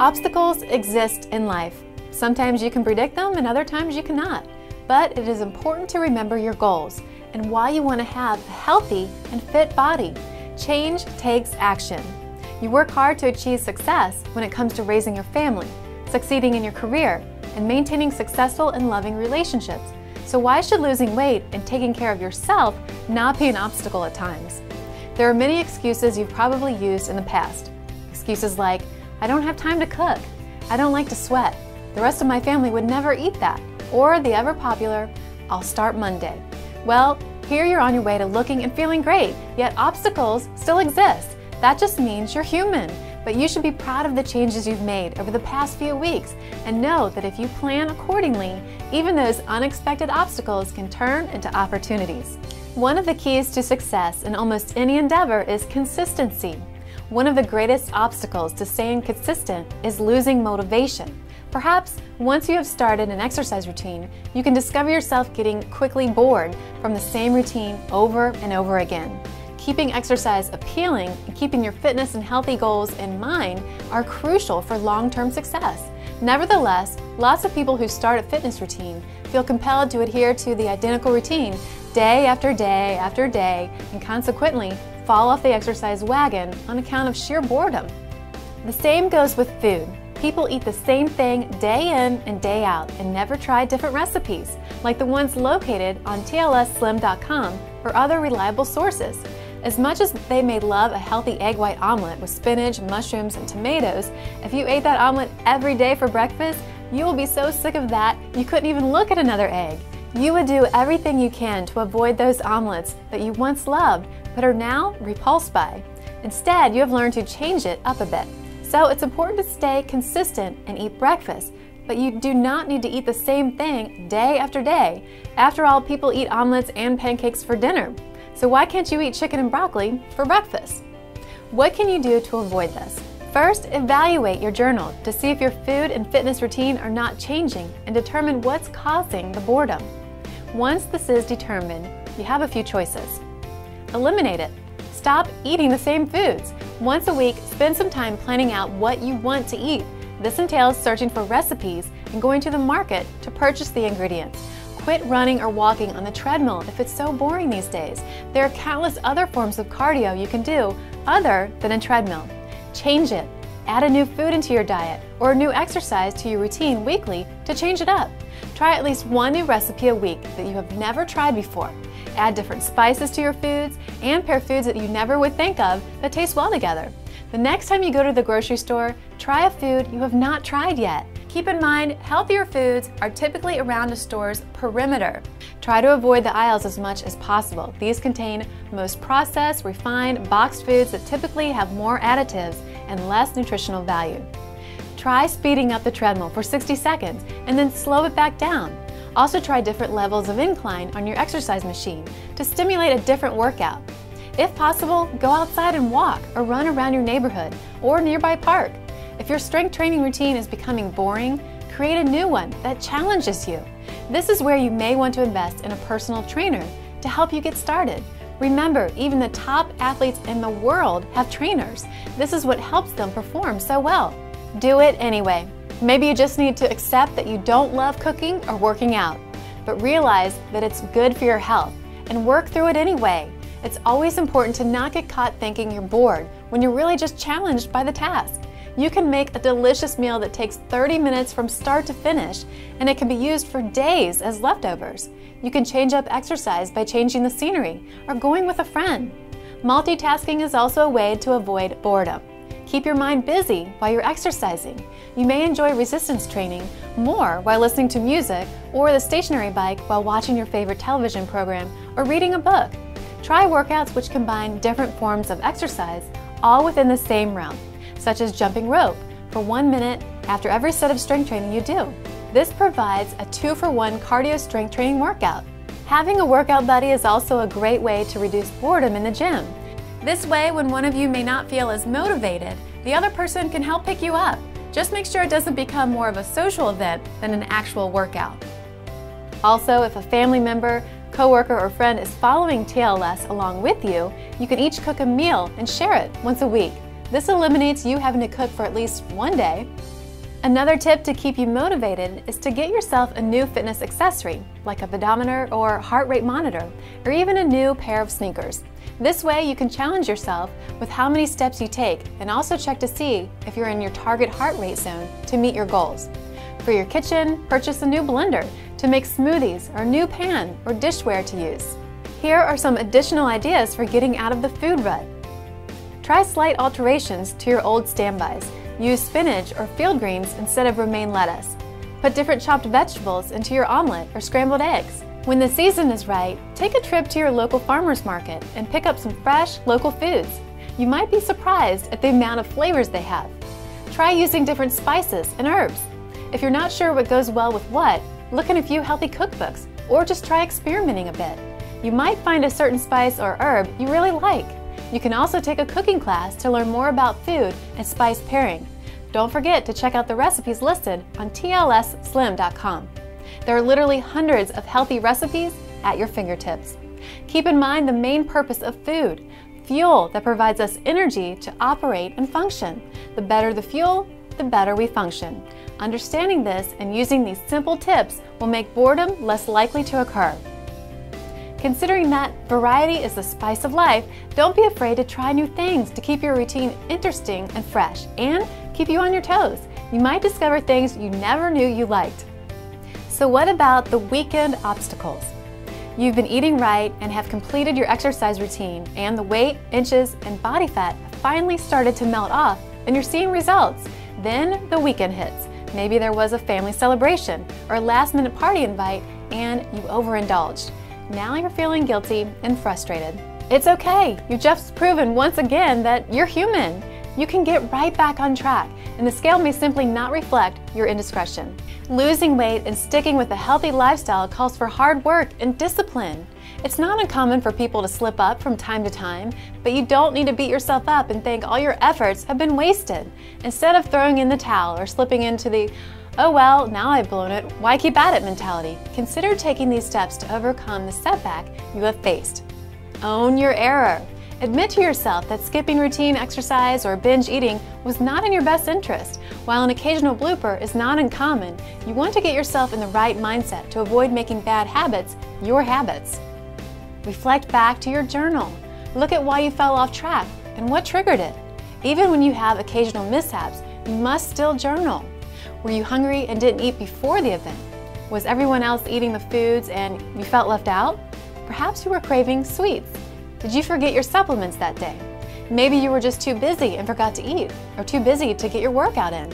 Obstacles exist in life. Sometimes you can predict them and other times you cannot. But it is important to remember your goals and why you want to have a healthy and fit body. Change takes action. You work hard to achieve success when it comes to raising your family, succeeding in your career, and maintaining successful and loving relationships. So why should losing weight and taking care of yourself not be an obstacle at times? There are many excuses you've probably used in the past. Excuses like, I don't have time to cook, I don't like to sweat, the rest of my family would never eat that, or the ever popular, I'll start Monday. Well, here you're on your way to looking and feeling great, yet obstacles still exist. That just means you're human. But you should be proud of the changes you've made over the past few weeks and know that if you plan accordingly, even those unexpected obstacles can turn into opportunities. One of the keys to success in almost any endeavor is consistency. One of the greatest obstacles to staying consistent is losing motivation. Perhaps once you have started an exercise routine, you can discover yourself getting quickly bored from the same routine over and over again. Keeping exercise appealing and keeping your fitness and healthy goals in mind are crucial for long-term success. Nevertheless, lots of people who start a fitness routine feel compelled to adhere to the identical routine day after day after day and consequently fall off the exercise wagon on account of sheer boredom. The same goes with food. People eat the same thing day in and day out and never try different recipes, like the ones located on tlsslim.com or other reliable sources. As much as they may love a healthy egg white omelet with spinach, mushrooms, and tomatoes, if you ate that omelet every day for breakfast, you will be so sick of that you couldn't even look at another egg. You would do everything you can to avoid those omelets that you once loved but are now repulsed by. Instead, you have learned to change it up a bit. So it's important to stay consistent and eat breakfast, but you do not need to eat the same thing day after day. After all, people eat omelets and pancakes for dinner. So why can't you eat chicken and broccoli for breakfast? What can you do to avoid this? First, evaluate your journal to see if your food and fitness routine are not changing and determine what's causing the boredom. Once this is determined, you have a few choices. Eliminate it. Stop eating the same foods. Once a week, spend some time planning out what you want to eat. This entails searching for recipes and going to the market to purchase the ingredients. Quit running or walking on the treadmill if it's so boring these days. There are countless other forms of cardio you can do other than a treadmill. Change it. Add a new food into your diet or a new exercise to your routine weekly to change it up. Try at least one new recipe a week that you have never tried before. Add different spices to your foods and pair foods that you never would think of that taste well together. The next time you go to the grocery store, try a food you have not tried yet. Keep in mind, healthier foods are typically around a store's perimeter. Try to avoid the aisles as much as possible. These contain most processed, refined, boxed foods that typically have more additives and less nutritional value. Try speeding up the treadmill for 60 seconds and then slow it back down. Also try different levels of incline on your exercise machine to stimulate a different workout. If possible, go outside and walk or run around your neighborhood or nearby park. If your strength training routine is becoming boring, create a new one that challenges you. This is where you may want to invest in a personal trainer to help you get started. Remember, even the top athletes in the world have trainers. This is what helps them perform so well. Do it anyway. Maybe you just need to accept that you don't love cooking or working out, but realize that it's good for your health and work through it anyway. It's always important to not get caught thinking you're bored when you're really just challenged by the task. You can make a delicious meal that takes 30 minutes from start to finish, and it can be used for days as leftovers. You can change up exercise by changing the scenery or going with a friend. Multitasking is also a way to avoid boredom. Keep your mind busy while you're exercising. You may enjoy resistance training more while listening to music or the stationary bike while watching your favorite television program or reading a book. Try workouts which combine different forms of exercise all within the same realm, such as jumping rope for 1 minute after every set of strength training you do. This provides a 2-for-1 cardio strength training workout. Having a workout buddy is also a great way to reduce boredom in the gym. This way, when one of you may not feel as motivated, the other person can help pick you up. Just make sure it doesn't become more of a social event than an actual workout. Also, if a family member, coworker, or friend is following TLS along with you, you can each cook a meal and share it once a week. This eliminates you having to cook for at least one day. Another tip to keep you motivated is to get yourself a new fitness accessory, like a pedometer or heart rate monitor, or even a new pair of sneakers. This way you can challenge yourself with how many steps you take and also check to see if you're in your target heart rate zone to meet your goals. For your kitchen, purchase a new blender to make smoothies or a new pan or dishware to use. Here are some additional ideas for getting out of the food rut. Try slight alterations to your old standbys. Use spinach or field greens instead of romaine lettuce. Put different chopped vegetables into your omelet or scrambled eggs. When the season is right, take a trip to your local farmer's market and pick up some fresh, local foods. You might be surprised at the amount of flavors they have. Try using different spices and herbs. If you're not sure what goes well with what, look in a few healthy cookbooks or just try experimenting a bit. You might find a certain spice or herb you really like. You can also take a cooking class to learn more about food and spice pairing. Don't forget to check out the recipes listed on tlsslim.com. There are literally hundreds of healthy recipes at your fingertips. Keep in mind the main purpose of food, fuel that provides us energy to operate and function. The better the fuel, the better we function. Understanding this and using these simple tips will make boredom less likely to occur. Considering that variety is the spice of life, don't be afraid to try new things to keep your routine interesting and fresh and keep you on your toes. You might discover things you never knew you liked. So what about the weekend obstacles? You've been eating right and have completed your exercise routine, and the weight, inches, and body fat have finally started to melt off and you're seeing results. Then the weekend hits. Maybe there was a family celebration or a last-minute party invite and you overindulged. Now you're feeling guilty and frustrated. It's okay. You've just proven once again that you're human. You can get right back on track, and the scale may simply not reflect your indiscretion. Losing weight and sticking with a healthy lifestyle calls for hard work and discipline. It's not uncommon for people to slip up from time to time, but you don't need to beat yourself up and think all your efforts have been wasted. Instead of throwing in the towel or slipping into the "oh well, now I've blown it, why keep at it" mentality, consider taking these steps to overcome the setback you have faced. Own your error. Admit to yourself that skipping routine exercise or binge eating was not in your best interest. While an occasional blooper is not uncommon, you want to get yourself in the right mindset to avoid making bad habits your habits. Reflect back to your journal. Look at why you fell off track and what triggered it. Even when you have occasional mishaps, you must still journal. Were you hungry and didn't eat before the event? Was everyone else eating the foods and you felt left out? Perhaps you were craving sweets. Did you forget your supplements that day? Maybe you were just too busy and forgot to eat, or too busy to get your workout in.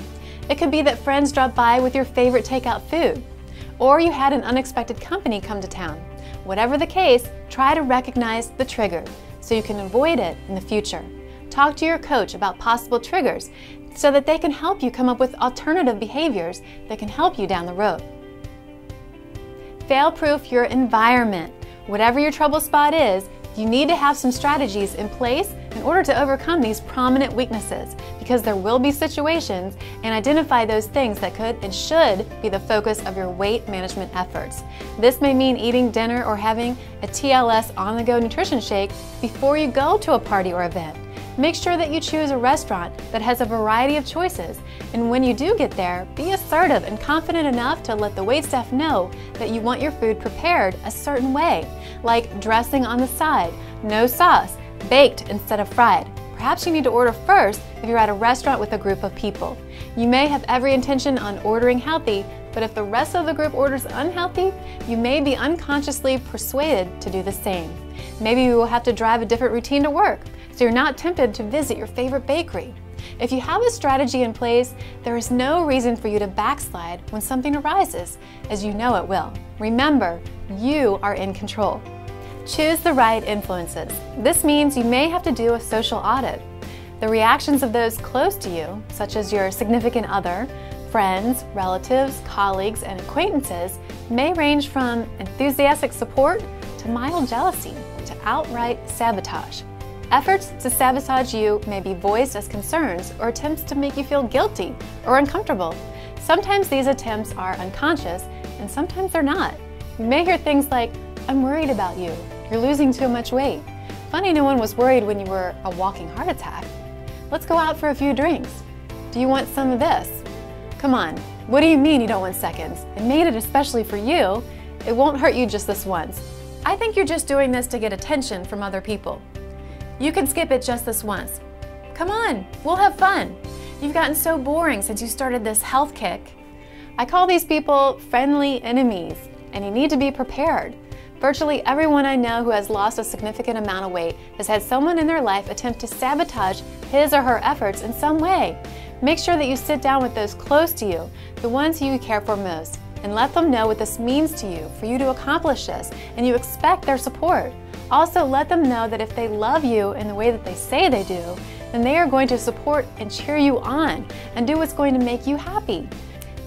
It could be that friends dropped by with your favorite takeout food, or you had an unexpected company come to town. Whatever the case, try to recognize the trigger so you can avoid it in the future. Talk to your coach about possible triggers so that they can help you come up with alternative behaviors that can help you down the road. Fail-proof your environment. Whatever your trouble spot is, you need to have some strategies in place in order to overcome these prominent weaknesses, because there will be situations, and identify those things that could and should be the focus of your weight management efforts. This may mean eating dinner or having a TLS on-the-go nutrition shake before you go to a party or event. Make sure that you choose a restaurant that has a variety of choices, and when you do get there, be assertive and confident enough to let the waitstaff know that you want your food prepared a certain way, like dressing on the side, no sauce, baked instead of fried. Perhaps you need to order first if you're at a restaurant with a group of people. You may have every intention on ordering healthy, but if the rest of the group orders unhealthy, you may be unconsciously persuaded to do the same. Maybe you will have to drive a different routine to work, so you're not tempted to visit your favorite bakery. If you have a strategy in place, there is no reason for you to backslide when something arises, as you know it will. Remember, you are in control. Choose the right influences. This means you may have to do a social audit. The reactions of those close to you, such as your significant other, friends, relatives, colleagues, and acquaintances, may range from enthusiastic support to mild jealousy to outright sabotage. Efforts to sabotage you may be voiced as concerns or attempts to make you feel guilty or uncomfortable. Sometimes these attempts are unconscious, and sometimes they're not. You may hear things like, "I'm worried about you. You're losing too much weight. Funny no one was worried when you were a walking heart attack." Let's go out for a few drinks. Do you want some of this? Come on, what do you mean you don't want seconds? I made it especially for you. It won't hurt you just this once. I think you're just doing this to get attention from other people. You can skip it just this once. Come on, we'll have fun. You've gotten so boring since you started this health kick. I call these people friendly enemies, and you need to be prepared. Virtually everyone I know who has lost a significant amount of weight has had someone in their life attempt to sabotage his or her efforts in some way. Make sure that you sit down with those close to you, the ones who you care for most, and let them know what this means to you for you to accomplish this, and you expect their support. Also, let them know that if they love you in the way that they say they do, then they are going to support and cheer you on and do what's going to make you happy.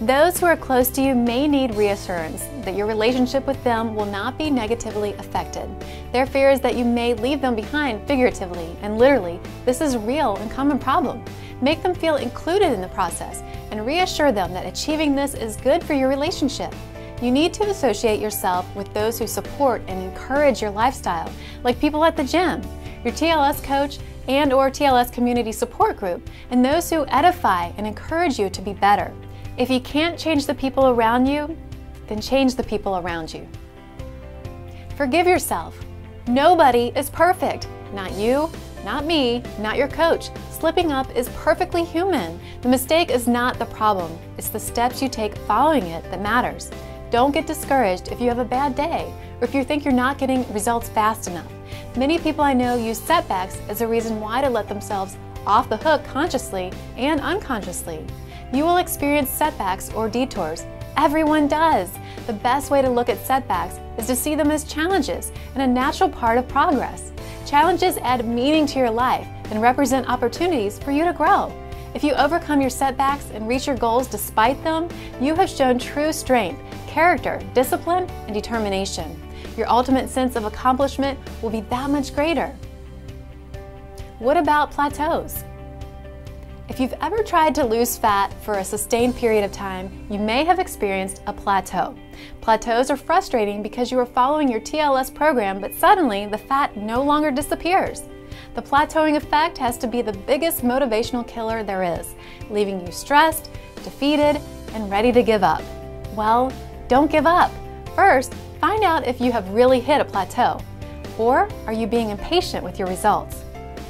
Those who are close to you may need reassurance that your relationship with them will not be negatively affected. Their fear is that you may leave them behind figuratively and literally. This is a real and common problem. Make them feel included in the process and reassure them that achieving this is good for your relationship. You need to associate yourself with those who support and encourage your lifestyle, like people at the gym, your TLS coach and/or TLS community support group, and those who edify and encourage you to be better. If you can't change the people around you, then change the people around you. Forgive yourself. Nobody is perfect. Not you, not me, not your coach. Slipping up is perfectly human. The mistake is not the problem. It's the steps you take following it that matters. Don't get discouraged if you have a bad day or if you think you're not getting results fast enough. Many people I know use setbacks as a reason why to let themselves off the hook consciously and unconsciously. You will experience setbacks or detours. Everyone does. The best way to look at setbacks is to see them as challenges and a natural part of progress. Challenges add meaning to your life and represent opportunities for you to grow. If you overcome your setbacks and reach your goals despite them, you have shown true strength, character, discipline, and determination. Your ultimate sense of accomplishment will be that much greater. What about plateaus? If you've ever tried to lose fat for a sustained period of time, you may have experienced a plateau. Plateaus are frustrating because you are following your TLS program, but suddenly the fat no longer disappears. The plateauing effect has to be the biggest motivational killer there is, leaving you stressed, defeated, and ready to give up. Well, don't give up. First, find out if you have really hit a plateau, or are you being impatient with your results?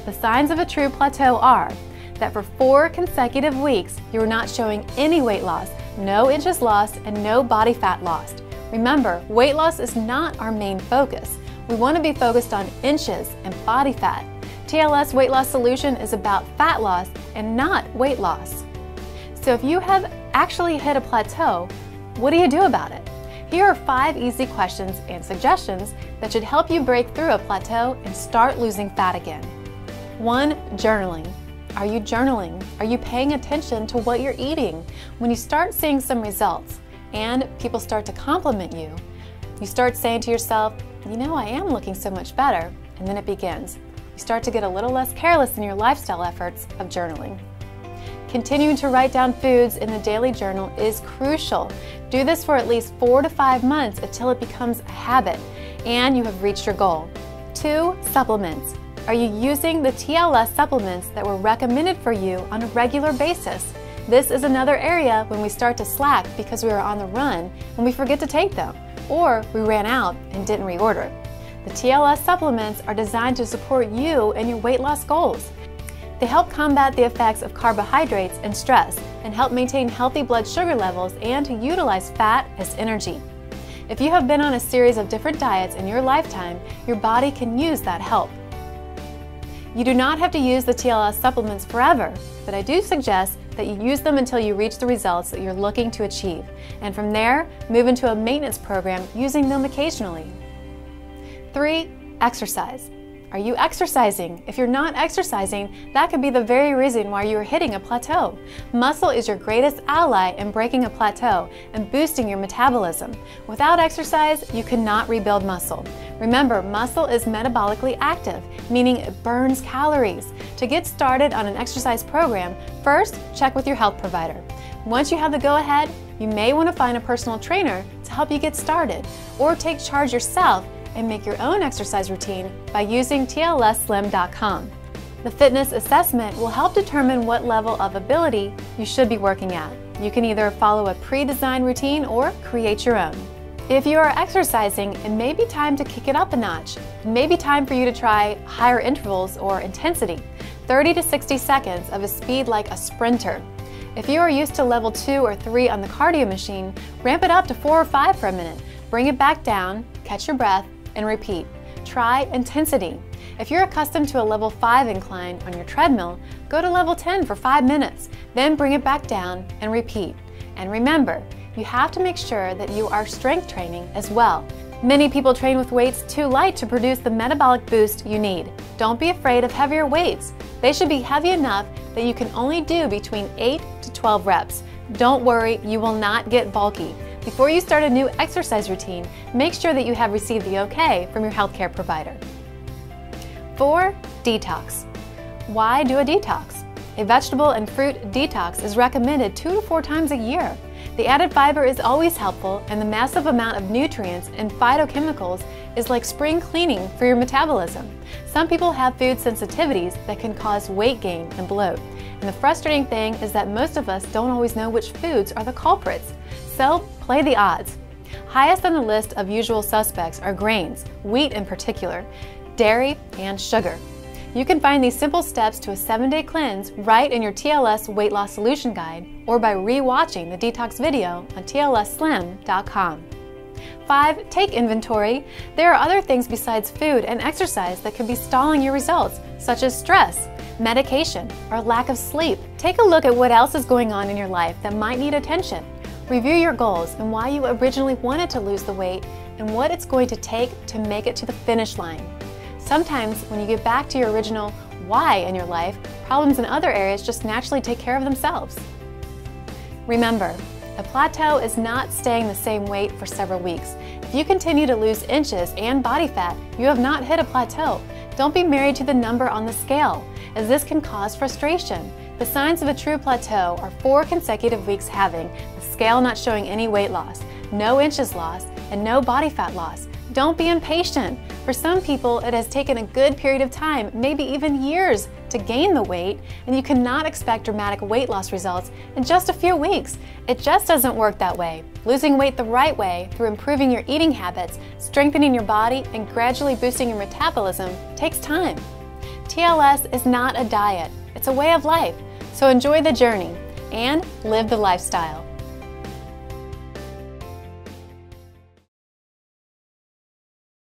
The signs of a true plateau are that for 4 consecutive weeks, you are not showing any weight loss, no inches lost, and no body fat lost. Remember, weight loss is not our main focus. We want to be focused on inches and body fat. TLS Weight Loss Solution is about fat loss and not weight loss. So if you have actually hit a plateau, what do you do about it? Here are 5 easy questions and suggestions that should help you break through a plateau and start losing fat again. 1. Journaling. Are you journaling? Are you paying attention to what you're eating? When you start seeing some results and people start to compliment you, you start saying to yourself, you know, I am looking so much better, and then it begins. You start to get a little less careless in your lifestyle efforts of journaling. Continuing to write down foods in the daily journal is crucial. Do this for at least 4 to 5 months until it becomes a habit and you have reached your goal. 2. Supplements. Are you using the TLS supplements that were recommended for you on a regular basis? This is another area when we start to slack because we are on the run and we forget to take them, or we ran out and didn't reorder. The TLS supplements are designed to support you and your weight loss goals. They help combat the effects of carbohydrates and stress and help maintain healthy blood sugar levels and to utilize fat as energy. If you have been on a series of different diets in your lifetime, your body can use that help. You do not have to use the TLS supplements forever, but I do suggest that you use them until you reach the results that you're looking to achieve, and from there, move into a maintenance program using them occasionally. 3. Exercise. Are you exercising? If you're not exercising, that could be the very reason why you are hitting a plateau. Muscle is your greatest ally in breaking a plateau and boosting your metabolism. Without exercise, you cannot rebuild muscle. Remember, muscle is metabolically active, meaning it burns calories. To get started on an exercise program, first check with your health provider. Once you have the go-ahead, you may want to find a personal trainer to help you get started, or take charge yourself and make your own exercise routine by using TLSslim.com. The fitness assessment will help determine what level of ability you should be working at. You can either follow a pre-designed routine or create your own. If you are exercising, it may be time to kick it up a notch. It may be time for you to try higher intervals or intensity, 30 to 60 seconds of a speed like a sprinter. If you are used to level 2 or 3 on the cardio machine, ramp it up to 4 or 5 for a minute. Bring it back down, catch your breath, and repeat. Try intensity. If you're accustomed to a level 5 incline on your treadmill, go to level 10 for 5 minutes, then bring it back down and repeat. And remember, you have to make sure that you are strength training as well. Many people train with weights too light to produce the metabolic boost you need. Don't be afraid of heavier weights. They should be heavy enough that you can only do between 8 to 12 reps. Don't worry, you will not get bulky. Before you start a new exercise routine, make sure that you have received the okay from your healthcare provider. 4. Detox. Why do a detox? A vegetable and fruit detox is recommended 2 to 4 times a year. The added fiber is always helpful, and the massive amount of nutrients and phytochemicals is like spring cleaning for your metabolism. Some people have food sensitivities that can cause weight gain and bloat. And the frustrating thing is that most of us don't always know which foods are the culprits. So play the odds. Highest on the list of usual suspects are grains, wheat in particular, dairy, and sugar. You can find these simple steps to a 7-day cleanse right in your TLS Weight Loss Solution Guide or by re-watching the detox video on tlsslim.com. 5. Take inventory. There are other things besides food and exercise that could be stalling your results, such as stress, medication, or lack of sleep. Take a look at what else is going on in your life that might need attention. Review your goals and why you originally wanted to lose the weight and what it's going to take to make it to the finish line. Sometimes when you get back to your original why in your life, problems in other areas just naturally take care of themselves. Remember, a plateau is not staying the same weight for several weeks. If you continue to lose inches and body fat, you have not hit a plateau. Don't be married to the number on the scale, as this can cause frustration. The signs of a true plateau are 4 consecutive weeks having the scale not showing any weight loss, no inches lost, and no body fat loss. Don't be impatient. For some people, it has taken a good period of time, maybe even years, to gain the weight, and you cannot expect dramatic weight loss results in just a few weeks. It just doesn't work that way. Losing weight the right way, through improving your eating habits, strengthening your body, and gradually boosting your metabolism, takes time. TLS is not a diet, it's a way of life. So enjoy the journey and live the lifestyle.